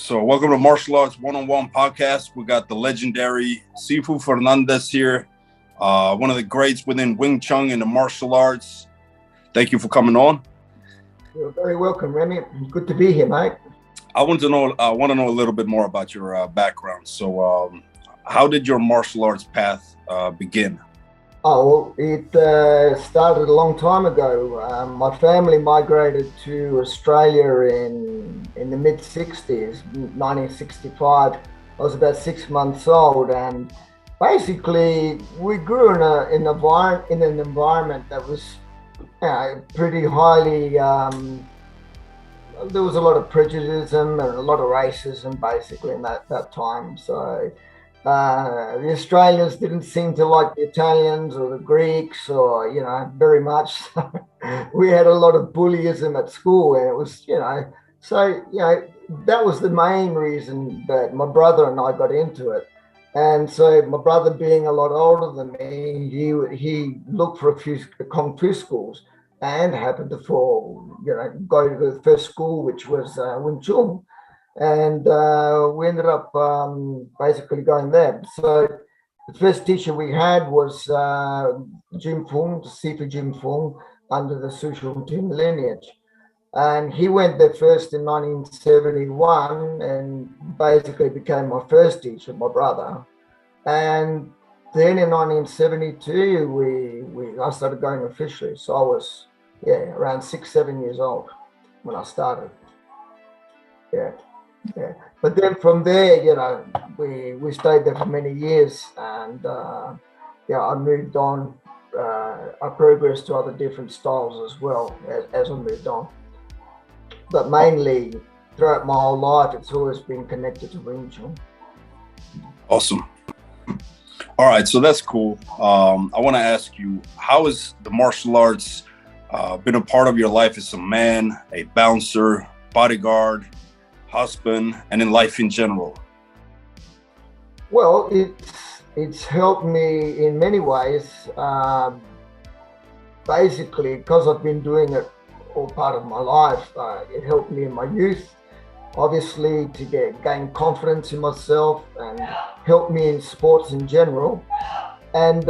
So welcome to Martial Arts One-on-One Podcast. We got the legendary Sifu Fernandez here, one of the greats within Wing Chun in the martial arts. Thank you for coming on. You're very welcome, Remy. Good to be here, mate. I want to know a little bit more about your background. So, how did your martial arts path begin? Oh, well, it started a long time ago. My family migrated to Australia in the mid-60s, 1965. I was about 6 months old, and basically we grew in an environment that was pretty highly. There was a lot of prejudice and a lot of racism, basically, in that time. So. The Australians didn't seem to like the Italians or the Greeks, or very much. So we had a lot of bullyism at school, and it was that was the main reason that my brother and I got into it. And so my brother, being a lot older than me, he looked for a few Kung Fu schools and happened to go to the first school, which was Wing Chun. And we ended up basically going there. So the first teacher we had was Jim Fung, Sifu Jim Fung, under the Sushun Tin lineage. And he went there first in 1971 and basically became my first teacher, my brother. And then in 1972, I started going officially. So I was, around 6-7 years old when I started. Yeah. But then from there, we stayed there for many years, and I moved on. I progressed to other different styles as well as I moved on. But mainly throughout my whole life, it's always been connected to Wing Chun. Awesome. All right, so that's cool. I want to ask you, how has the martial arts been a part of your life as a man, a bouncer, bodyguard, husband, and in life in general? Well, it's helped me in many ways. Basically, because I've been doing it all part of my life, it helped me in my youth, obviously, to gain confidence in myself, and helped me in sports in general. And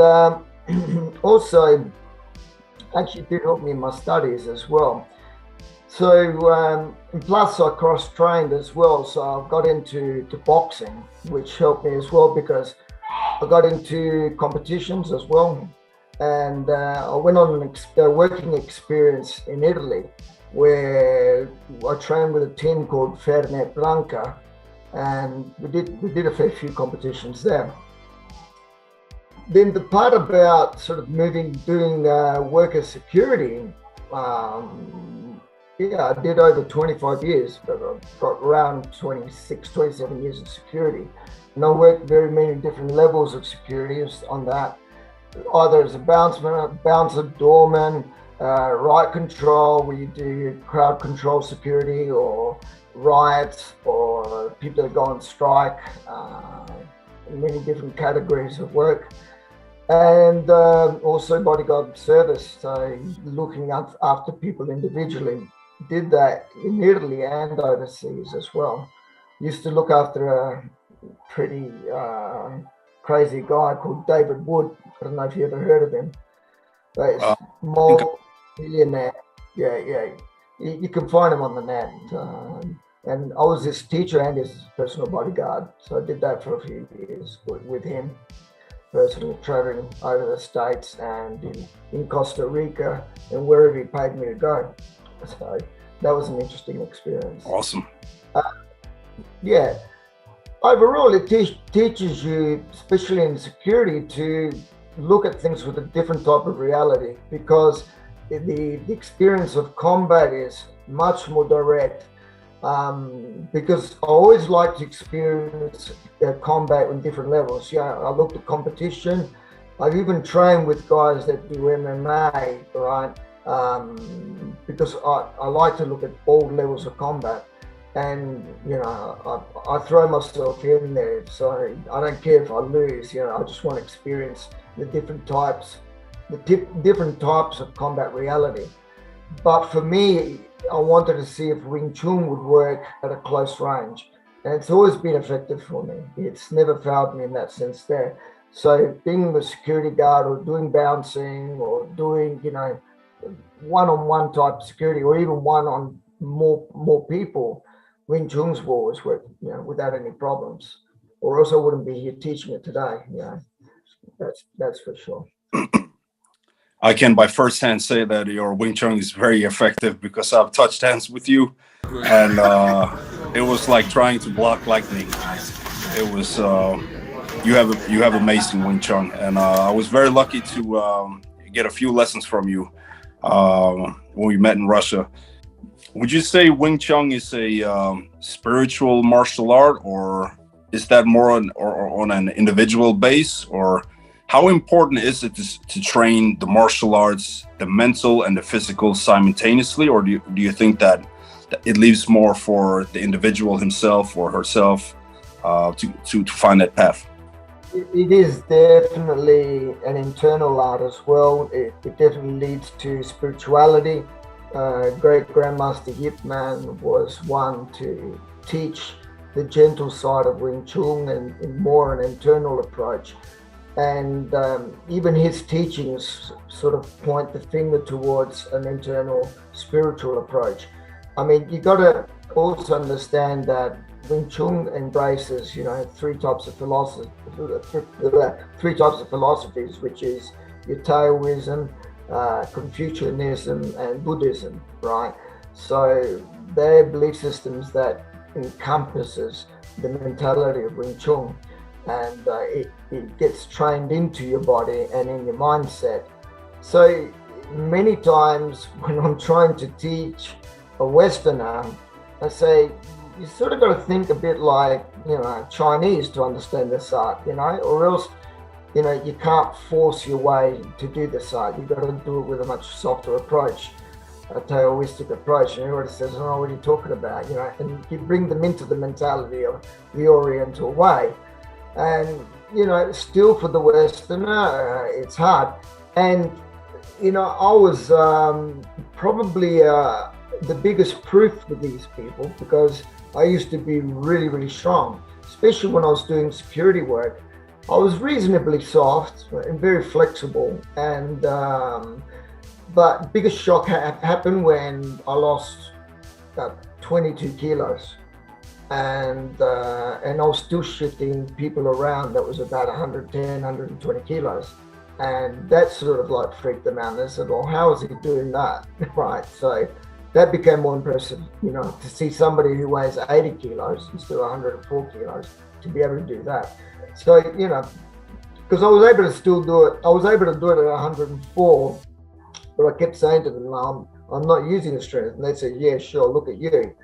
also, actually did help me in my studies as well. So, plus I cross-trained as well, so I got into boxing, which helped me as well because I got into competitions as well. And I went on a working experience in Italy, where I trained with a team called Fernet Branca, and we did a fair few competitions there. Then the part about sort of doing worker security, I did over 25 years, but I've got around 26, 27 years of security. And I worked very many different levels of security on that, either as a bouncer, doorman, riot control, where you do crowd control security, or riots, or people that go on strike, many different categories of work. And also bodyguard service, so looking after people individually. Did that in Italy and overseas as well. Used to look after a pretty crazy guy called David Wood. I don't know if you ever heard of him. But it's multi-millionaire. Yeah. You can find him on the net. And I was his teacher and his personal bodyguard. So I did that for a few years with him, personally traveling over the States and in Costa Rica and wherever he paid me to go. So that was an interesting experience. Awesome. Overall, it teaches you, especially in security, to look at things with a different type of reality, because the experience of combat is much more direct. Because I always like to experience combat on different levels. I looked at competition. I've even trained with guys that do MMA, right? Because I like to look at all levels of combat, and I throw myself in there, so I don't care if I lose. I just want to experience the different types of combat reality. But for me, I wanted to see if Wing Chun would work at a close range, And it's always been effective for me. It's never failed me in that sense there. So being a security guard or doing bouncing or doing, one-on-one type security or even one on more people, Wing Chun's will always work, without any problems. Or else I wouldn't be here teaching it today. That's for sure. I can by first hand say that your Wing Chun is very effective because I've touched hands with you, and it was like trying to block lightning. It was you have amazing Wing Chun, and I was very lucky to get a few lessons from you when we met in Russia. Would you say Wing Chun is a spiritual martial art, or is that more on an individual base, or how important is it to train the martial arts, the mental and the physical simultaneously, or do you think that it leaves more for the individual himself or herself to find that path? It is definitely an internal art as well. It definitely leads to spirituality. Great Grandmaster Yip Man was one to teach the gentle side of Wing Chun and more an internal approach. And even his teachings sort of point the finger towards an internal spiritual approach. I mean, you got to also understand that Wing Chun embraces, three types of philosophies, which is your Taoism, Confucianism, and Buddhism, right? So they're belief systems that encompasses the mentality of Wing Chun, and it gets trained into your body and in your mindset. So many times when I'm trying to teach a Westerner, I say, you sort of got to think a bit like, Chinese to understand this art, or else, you can't force your way to do this art. You've got to do it with a much softer approach, a Taoistic approach. And everybody says, oh, what are you talking about? And you bring them into the mentality of the Oriental way. And, still for the Westerner, it's hard. And, I was probably the biggest proof for these people because I used to be really, really strong, especially when I was doing security work. I was reasonably soft and very flexible. And, but biggest shock happened when I lost about 22 kilos. And I was still shifting people around that was about 110, 120 kilos. And that sort of like freaked them out. They said, well, how is he doing that? Right. So that became more impressive, to see somebody who weighs 80 kilos instead of 104 kilos to be able to do that. So, because I was able to still do it. I was able to do it at 104, but I kept saying to them, no, I'm not using the strength. And they said, yeah, sure, look at you.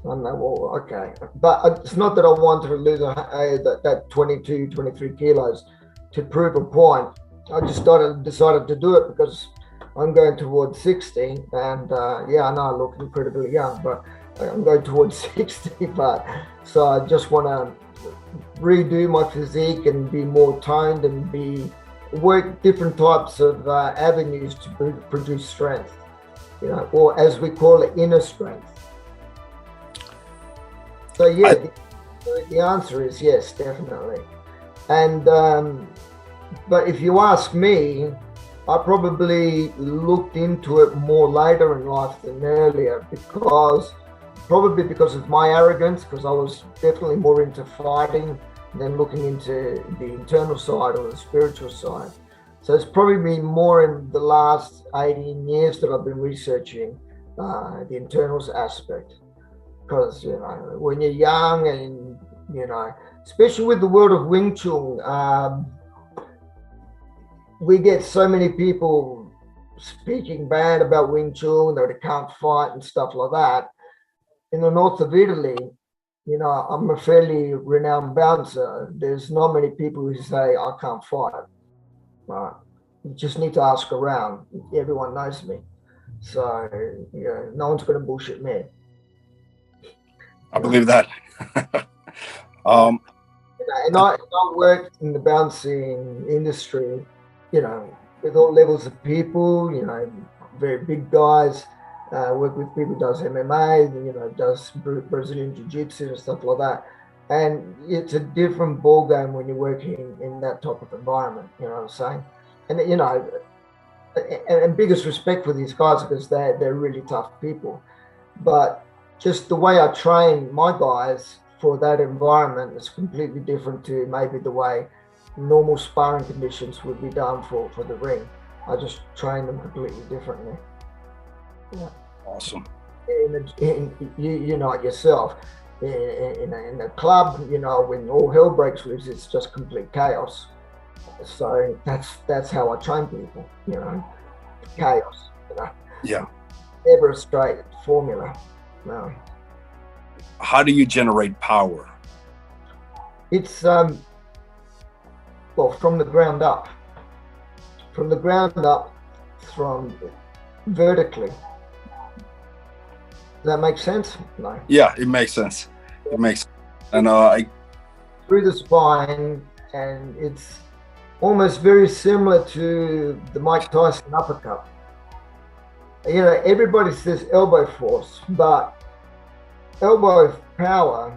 I'm like, well, okay. But it's not that I wanted to lose that 22, 23 kilos to prove a point. I just decided to do it because I'm going towards 60. And I know I look incredibly young, but I'm going towards 60. But so I just want to redo my physique and be more toned and work different types of avenues to produce strength, or as we call it, inner strength. So the answer is yes, definitely. And but if you ask me, I probably looked into it more later in life than earlier probably because of my arrogance, because I was definitely more into fighting than looking into the internal side or the spiritual side. So it's probably been more in the last 18 years that I've been researching the internals aspect. Because, when you're young and, especially with the world of Wing Chun, we get so many people speaking bad about Wing Chun, that they can't fight and stuff like that. In the north of Italy, I'm a fairly renowned bouncer. There's not many people who say I can't fight. Right? You just need to ask around. Everyone knows me. So, no one's going to bullshit me. I believe that. And I worked in the bouncing industry, with all levels of people, very big guys, work with people who does MMA, does Brazilian Jiu-Jitsu and stuff like that. And it's a different ball game when you're working in that type of environment. You know what I'm saying? And and biggest respect for these guys because they're really tough people. But just the way I train my guys for that environment is completely different to maybe the way normal sparring conditions would be done for the ring. I just train them completely differently. Yeah. Awesome. You know it yourself. In a club, when all hell breaks loose, it's just complete chaos. So that's how I train people. Chaos. Yeah. Never a straight formula. No. How do you generate power? It's well, from the ground up. From the ground up, from vertically. Does that make sense? No. Yeah, it makes sense. It makes sense. And through the spine, and it's almost very similar to the Mike Tyson uppercut. Everybody says elbow force, but elbow power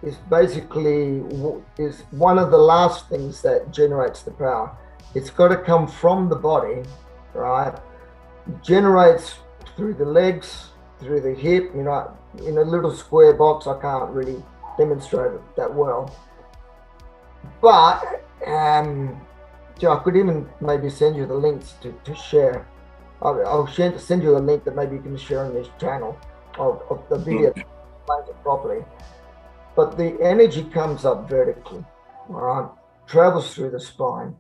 is basically is one of the last things that generates the power. It's got to come from the body, right? It generates through the legs, through the hip. In a little square box, I can't really demonstrate it that well. But I could even maybe send you the links to share. I'll send you a link that maybe you can share on this channel of the video that explains it properly. But the energy comes up vertically, all right? Travels through the spine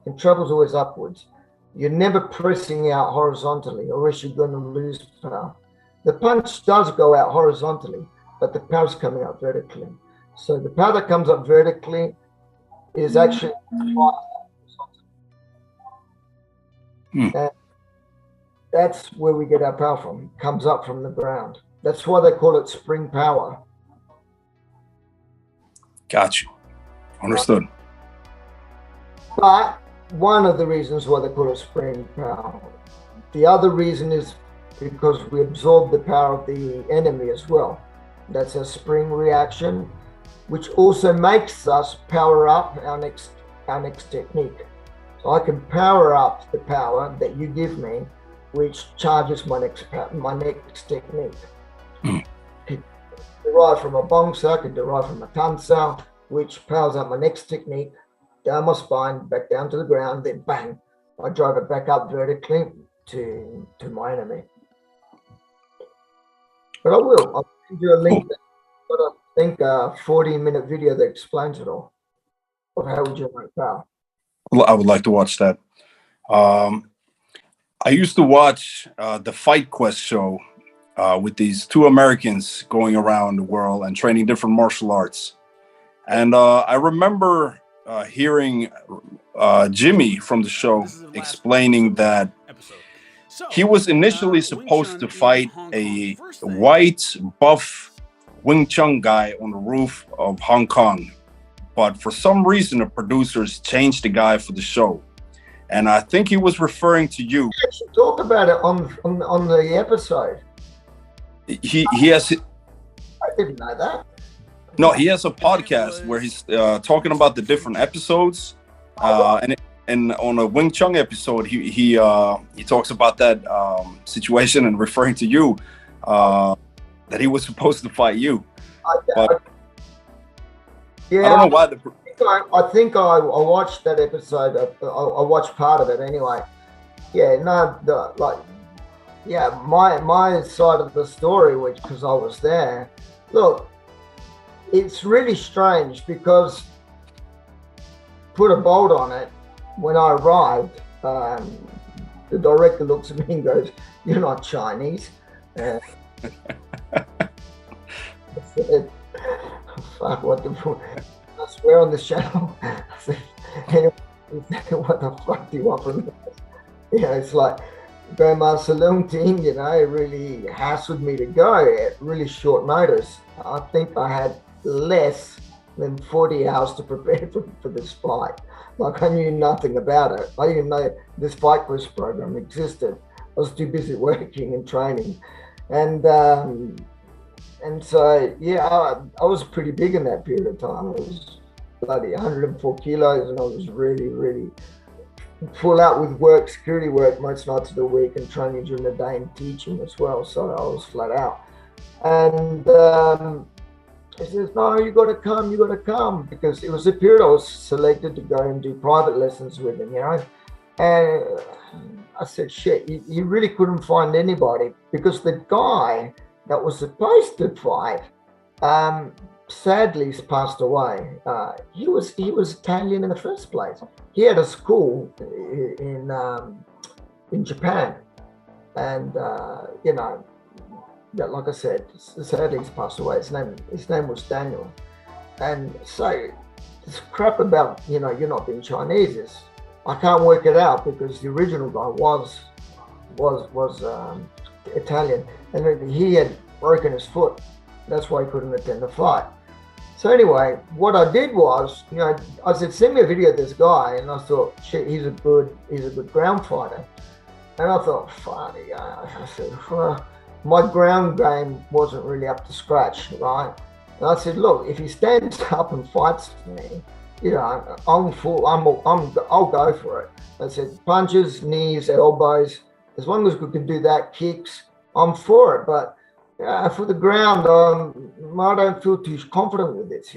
and travels always upwards. You're never pressing out horizontally or else you're going to lose power. The punch does go out horizontally, but the power's coming out vertically. So the power that comes up vertically is actually and that's where we get our power from. It comes up from the ground. That's why they call it spring power. Got you. Understood. But one of the reasons why they call it spring power. The other reason is because we absorb the power of the enemy as well. That's a spring reaction, which also makes us power up our next technique. So I can power up the power that you give me, which charges my next technique. Could derive from a bongsa, could derive from a tansa, which powers up my next technique, down my spine, back down to the ground, then bang, I drive it back up vertically to my enemy. But I'll send you a link that's got, I think, a 40-minute video that explains it all, of how we generate power. I would like to watch that. I used to watch the Fight Quest show with these two Americans going around the world and training different martial arts. And I remember hearing Jimmy from the show explaining that he was initially supposed to fight a white, buff Wing Chun guy on the roof of Hong Kong. But for some reason, the producers changed the guy for the show. And I think he was referring to you. We actually talked about it on the episode. He has. I didn't know that. No, he has a podcast where he's talking about the different episodes. And on a Wing Chun episode, he talks about that situation and referring to you, that he was supposed to fight you. But yeah, I don't know why. I think I watched that episode. I watched part of it anyway. Yeah, no, my side of the story, which because I was there. Look, it's really strange because put a bolt on it. When I arrived, the director looks at me and goes, "You're not Chinese." I said, "Fuck, what the fuck?" I swear on this channel. I said, "What the fuck do you want from me?" It's like Grandmaster Leung Ting, really hassled me to go at really short notice. I think I had less than 40 hours to prepare for this fight. Like, I knew nothing about it. I didn't even know this Fight Quest program existed. I was too busy working and training. And And so, yeah, I was pretty big in that period of time. I was bloody 104 kilos, and I was really, really full out with work, security work, most nights of the week, and training during the day and teaching as well. So I was flat out. And he says, no, you got to come, because it was a period I was selected to go and do private lessons with him, you know. And I said, shit, you really couldn't find anybody, because the guy that was supposed to fight, sadly, he's passed away. He was Italian in the first place. He had a school in Japan, and you know, like I said, sadly, he's passed away. His name was Daniel, and so this crap about you're not being Chinese is, I can't work it out, because the original guy was Italian, and then he had broken his foot. That's why he couldn't attend the fight. So anyway, what I did was, I said, send me a video of this guy, and I thought, shit, he's a good ground fighter. And I thought, funny, I said, my ground game wasn't really up to scratch, right? And I said, look, if he stands up and fights me, I'll go for it. I said, punches, knees, elbows, as long as we can do that, kicks, I'm for it. But for the ground, I don't feel too confident with this,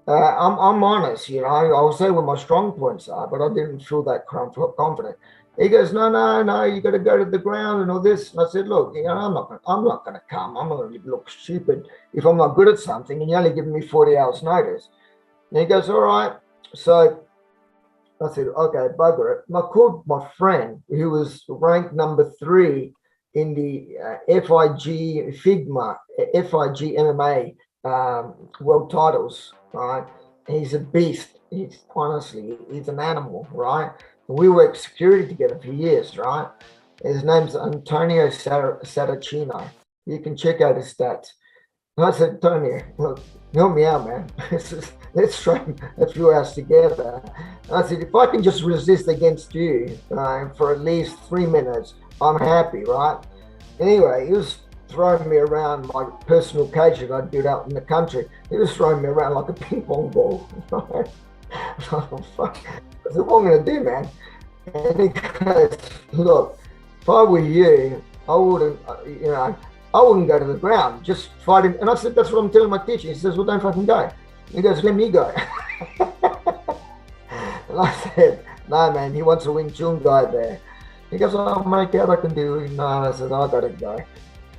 I'm honest, I'll say what my strong points are, but I didn't feel that confident. He goes, no, you got to go to the ground and all this. And I said, look, I'm not going to come. I'm not going to look stupid if I'm not good at something, and you're only giving me 40 hours notice. And he goes, all right. So I said, okay, bugger it. And I called my friend, who was ranked number 3 in the FIG MMA world titles, right? He's a beast. He's an animal, right? We worked security together for years, right? His name's Antonio Saracino. You can check out his stats. And I said, Antonio, look, help me out, man. Let's train a few hours together. And I said, if I can just resist against you for at least 3 minutes, I'm happy, right? Anyway, he was throwing me around my personal cage that I'd built out in the country. He was throwing me around like a ping pong ball. Right? Oh, fuck. I said, what am I going to do, man? And he goes, look, if I were you, I wouldn't go to the ground, just fight him. And I said, that's what I'm telling my teacher. He says, well, don't fucking go. He goes, let me go. And I said, no, man, he wants a Wing Chun guy there. He goes, I'll make out I can do it. No, I said, I gotta go.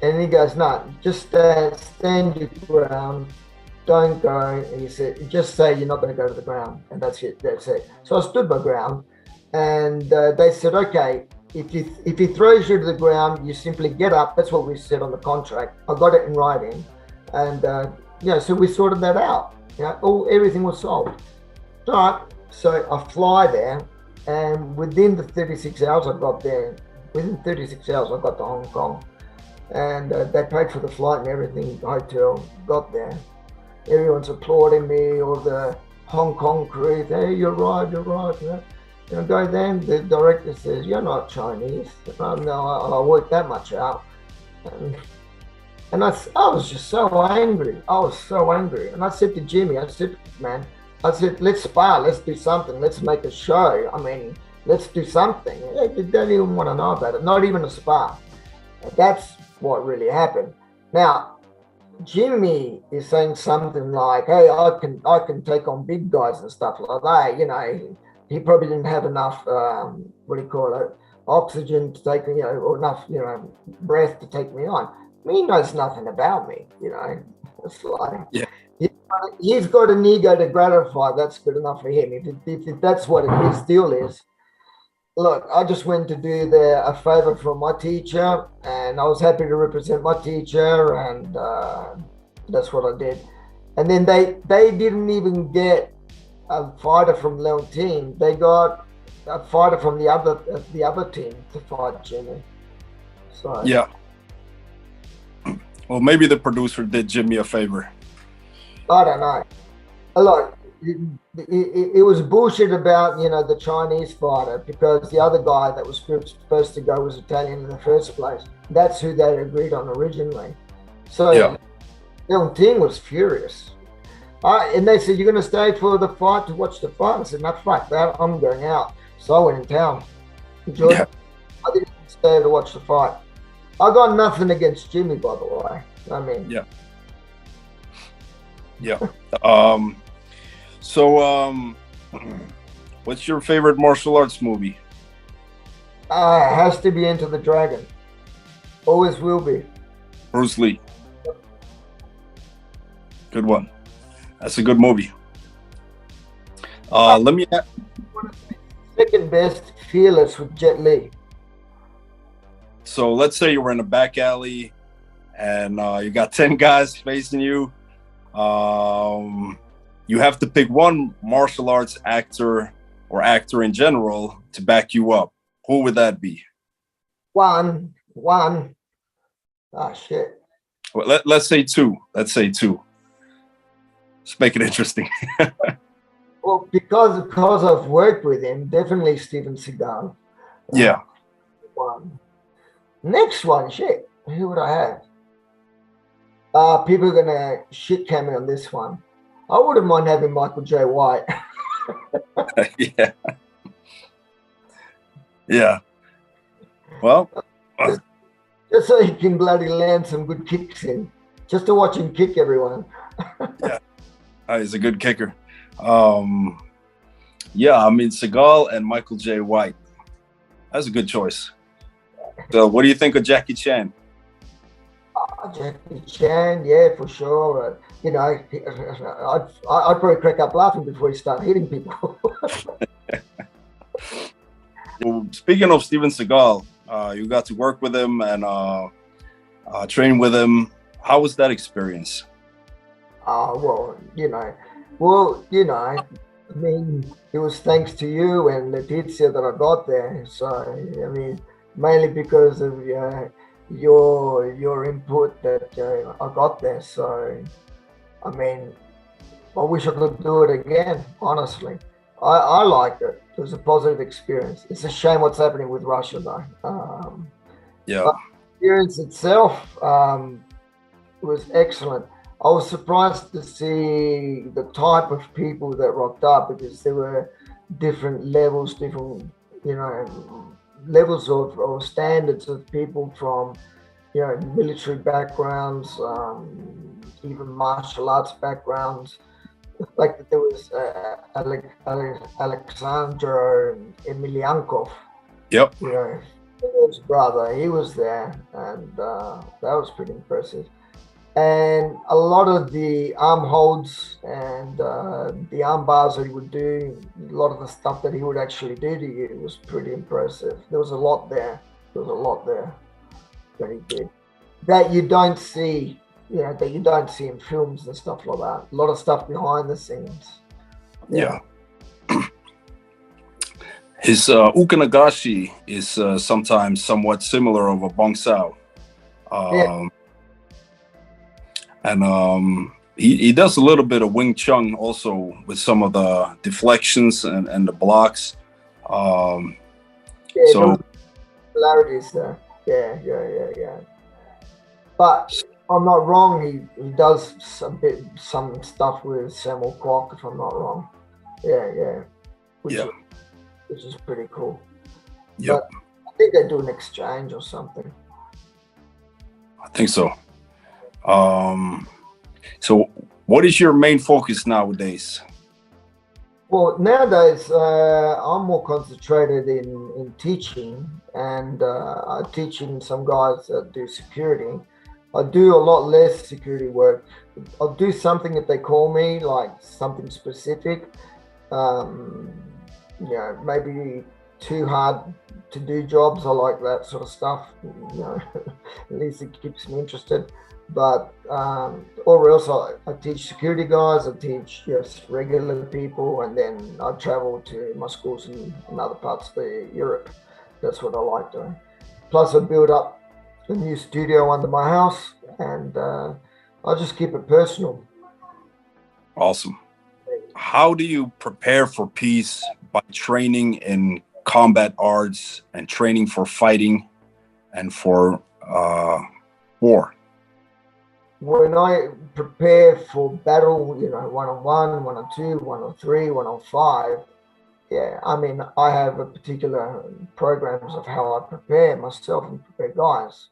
And he goes, no, just stand your ground, don't go. And he said, just say you're not going to go to the ground, and that's it. So I stood my ground, and they said, okay, if he throws you to the ground, you simply get up. That's what we said on the contract. I got it in writing, and so we sorted that out. Everything was solved. All right, so I fly there. And within the 36 hours I got there, I got to Hong Kong. And they paid for the flight and everything, hotel, got there. Everyone's applauding me, all the Hong Kong crew, hey, you're right. Go then, the director says, you're not Chinese. No, I worked that much out. And I was just so angry. And I said to Jimmy, man, let's spar, let's do something, let's make a show. I mean, let's do something. They don't even want to know about it, not even a spar. That's what really happened. Now, Jimmy is saying something like, hey, I can take on big guys and stuff like that. He probably didn't have enough, oxygen to take, or enough, breath to take me on. He knows nothing about me, It's like, yeah. He's got an ego to gratify. That's good enough for him. If that's what his deal is. Look, I just went to do a favor for my teacher, and I was happy to represent my teacher, and that's what I did. And then they didn't even get a fighter from their team. They got a fighter from the other team to fight Jimmy. So yeah. Well, maybe the producer did Jimmy a favor. I don't know. Look, it was bullshit about, the Chinese fighter, because the other guy that was supposed to go was Italian in the first place. That's who they agreed on originally. So The team was furious. And they said, "You're going to stay for the fight to watch the fight." I said, "No, fuck that. I'm going out." So I went in town. Enjoyed Yeah. it. I didn't stay to watch the fight. I got nothing against Jimmy, by the way. I mean, Yeah. Yeah. Um, so, what's your favorite martial arts movie? it has to be Enter the Dragon. Always will be. Bruce Lee. Good one. That's a good movie. Let me. Second best, Fearless with Jet Li. So let's say you were in a back alley, and you got 10 guys facing you. You have to pick one martial arts actor or actor in general to back you up. Who would that be? One. Ah, shit. Well, let's say two. Let's say two. Let's make it interesting. Well, because I've worked with him, definitely Steven Seagal. Yeah. One. Next one, shit. Who would I have? People are gonna shit can me on this one. I wouldn't mind having Michael J. White. Yeah. Yeah. Well. Just so he can bloody land some good kicks in. Just to watch him kick everyone. Yeah. He's a good kicker. Yeah, I mean Seagal and Michael J. White. That's a good choice. So, what do you think of Jackie Chan? Jackie Chan, yeah, for sure. You know, I'd probably crack up laughing before he started hitting people. Well, speaking of Steven Seagal, you got to work with him and train with him. How was that experience? Well, I mean, it was thanks to you and Letizia that I got there. So, I mean, mainly because of your input that I got there. So, I mean, I wish I could do it again, honestly. I liked it. It was a positive experience. It's a shame what's happening with Russia, though. Yeah. But the experience itself was excellent. I was surprised to see the type of people that rocked up because there were different levels, different, levels of or standards of people from, military backgrounds, even martial arts backgrounds. Like there was Alexander Emeliankov, Yep. his brother, he was there, and that was pretty impressive. And a lot of the arm holds and the arm bars that he would do, a lot of the stuff that he would actually do to you was pretty impressive. There was a lot there. That he did that you don't see, that you don't see in films and stuff like that. A lot of stuff behind the scenes. Yeah. His ukanagashi is sometimes somewhat similar of a bong sao. And he does a little bit of Wing Chun also with some of the deflections and the blocks. So similarities there. Yeah. But I'm not wrong. He does some stuff with Samuel Kwok, if I'm not wrong. Yeah. Which is pretty cool. Yep. But I think they do an exchange or something. I think so. So what is your main focus nowadays? Well, nowadays I'm more concentrated in teaching, and I'm teaching some guys that do security. I do a lot less security work. I'll do something if they call me, like something specific. Maybe too hard to do jobs. I like that sort of stuff. At least it keeps me interested. But or else I teach security guys, I teach just regular people, and then I travel to my schools in other parts of Europe. That's what I like doing. Plus I build up a new studio under my house, and I just keep it personal. Awesome. How do you prepare for peace by training in combat arts and training for fighting and for war? when I prepare for battle, you know, 1-on-1, 1-on-2, 1-on-3, 1-on-5, yeah, I mean, I have a particular programs of how I prepare myself and prepare guys,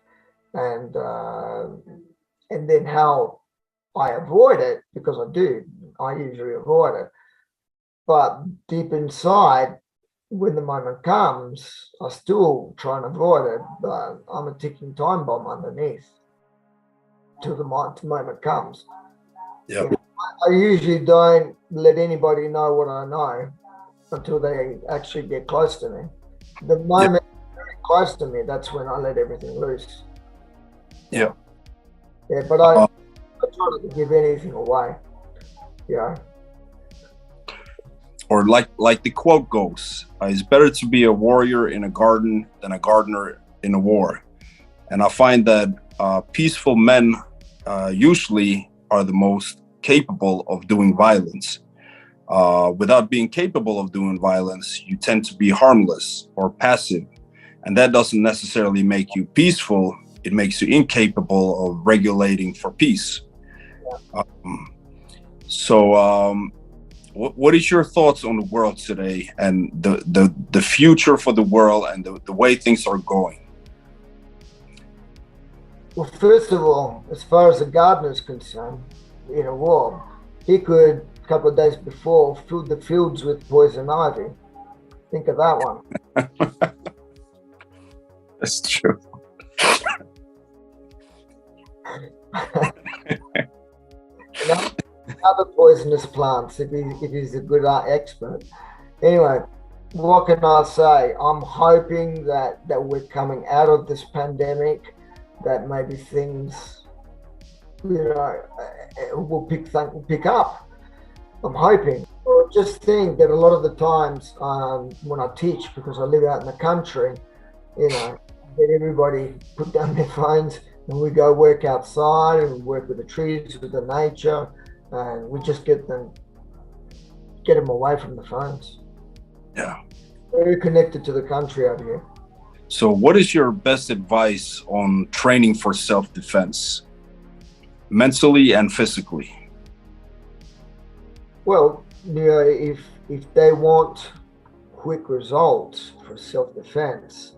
and uh, and then how I avoid it, because I do. I usually avoid it, but deep inside, when the moment comes, I still try and avoid it. But I'm a ticking time bomb underneath till the moment comes. Yeah. You know, I usually don't let anybody know what I know until they actually get close to me. The moment they're very close to me, that's when I let everything loose. Yeah. Yeah, but I try not to give anything away. Yeah. Or like the quote goes, it's better to be a warrior in a garden than a gardener in a war. And I find that peaceful men usually are the most capable of doing violence. Without being capable of doing violence, you tend to be harmless or passive. And that doesn't necessarily make you peaceful. It makes you incapable of regulating for peace. What is your thoughts on the world today and the future for the world and the way things are going? Well, first of all, as far as the gardener is concerned, in a war, he could, a couple of days before, fill the fields with poison ivy. Think of that one. That's true. You know, other poisonous plants, if he's a good expert. Anyway, what can I say? I'm hoping that we're coming out of this pandemic, that maybe things, you know, will pick up. I'm hoping. Just think that a lot of the times when I teach, because I live out in the country, you know, get everybody put down their phones and we go work outside and work with the trees, with the nature, and we just get them away from the phones. Yeah. Very connected to the country out here. So what is your best advice on training for self-defense, mentally and physically? Well, you know, if they want quick results for self-defense,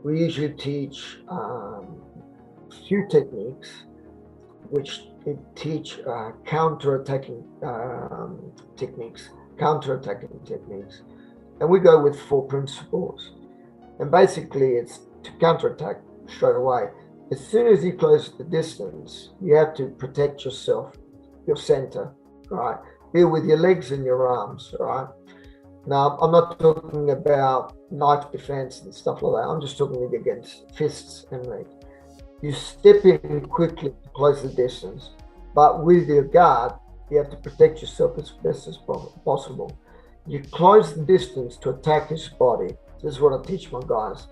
we usually teach a few techniques which teach counter-attacking techniques, and we go with 4 principles. And basically, it's to counterattack straight away. As soon as you close the distance, you have to protect yourself, your center, right? Be with your legs and your arms, right? Now, I'm not talking about knife defense and stuff like that. I'm just talking against fists and legs. You step in quickly to close the distance, but with your guard, you have to protect yourself as best as possible. You close the distance to attack his body. This is what I teach my guys.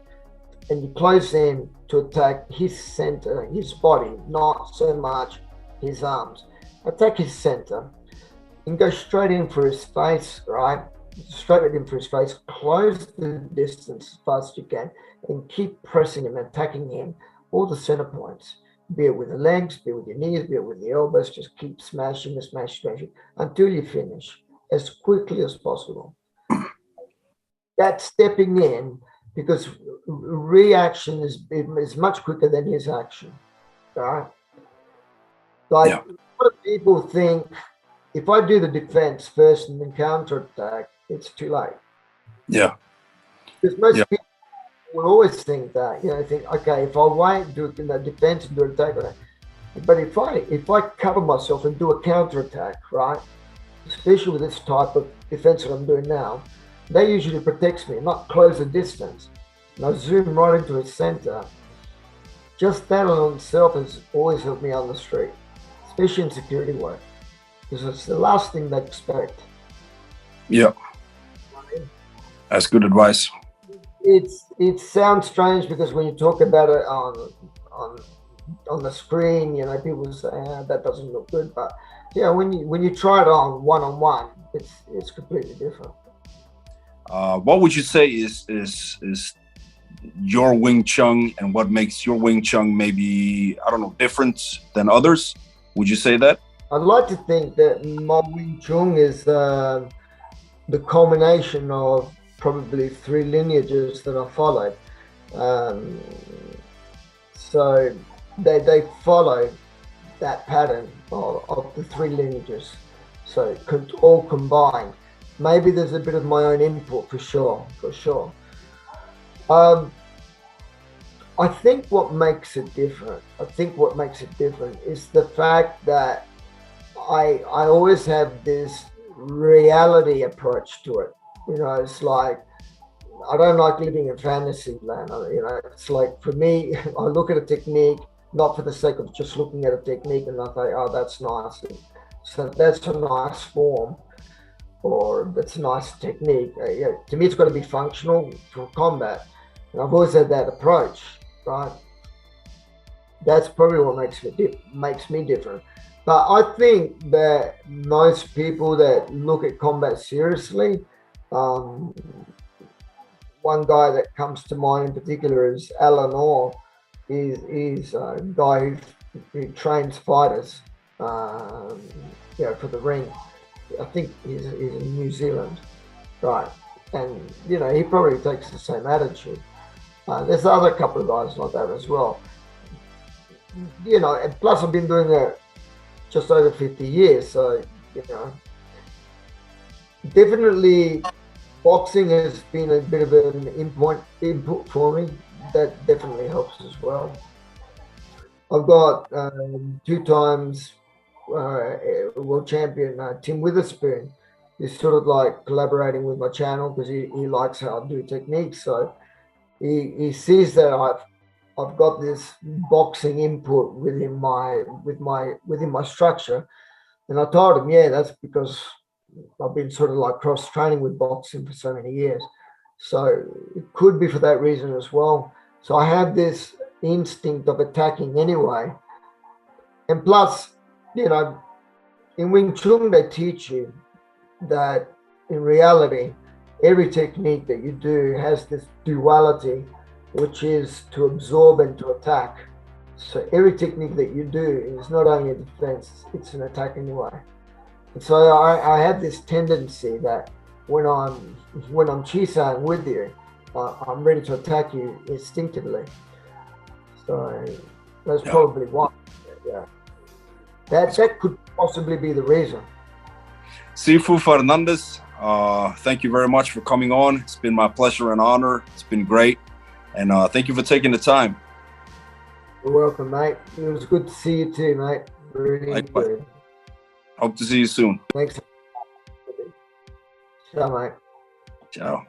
And you close in to attack his center, his body, not so much his arms. Attack his center and go straight in for his face, right? Straight in for his face. Close the distance as fast as you can and keep pressing him, attacking him, all the center points. Be it with the legs, be it with your knees, be it with the elbows. Just keep smashing until you finish as quickly as possible. That's stepping in, because reaction is much quicker than his action. Right? Like, a lot of people think if I do the defense first and then counterattack, it's too late. Yeah. Because most people will always think that, you know, think, okay, if I wait, do the defense and do an attack, but if I cover myself and do a counterattack, right, especially with this type of defense that I'm doing now, that usually protects me, not close the distance. And I zoom right into its center. Just that on itself has always helped me on the street, especially in security work, because it's the last thing they expect. Yeah, that's good advice. It sounds strange because when you talk about it on the screen, you know, people say, that doesn't look good. But yeah, when you try it on one, it's completely different. What would you say is your Wing Chun, and what makes your Wing Chun maybe, I don't know, different than others? Would you say that? I'd like to think that my Wing Chun is the culmination of probably three lineages that I followed. Um, so they follow that pattern of the three lineages. So all combined. Maybe there's a bit of my own input for sure. I think what makes it different. Is the fact that I always have this reality approach to it. You know, it's like I don't like living in fantasy land. You know, it's like for me, I look at a technique not for the sake of just looking at a technique and I think, oh, that's nice. So that's a nice form, or that's a nice technique. Yeah, to me, it's got to be functional for combat. And I've always had that approach, right? That's probably what makes me different. But I think that most people that look at combat seriously, one guy that comes to mind in particular is Alan Orr. He's a guy who trains fighters, for the ring. I think he's in New Zealand, right? And he probably takes the same attitude. There's other couple of guys like that as well. And plus I've been doing it just over 50 years, so definitely boxing has been a bit of an input for me. That definitely helps as well. I've got 2 times world champion Tim Witherspoon. He's sort of like collaborating with my channel because he likes how I do techniques. So he sees that I've got this boxing input within my structure, and I told him, yeah, that's because I've been sort of like cross training with boxing for so many years. So it could be for that reason as well. So I have this instinct of attacking anyway. And plus, in Wing Chun, they teach you that in reality, every technique that you do has this duality, which is to absorb and to attack. So every technique that you do is not only a defense, it's an attack anyway. And so I have this tendency that when I'm chi-san with you, I'm ready to attack you instinctively. So that's probably why. Yeah, that could possibly be the reason. Sifu Fernandez, thank you very much for coming on. It's been my pleasure and honor. It's been great, and thank you for taking the time. You're welcome, mate. It was good to see you too, mate. Really good. Hope to see you soon. Thanks. Ciao, mate. Ciao.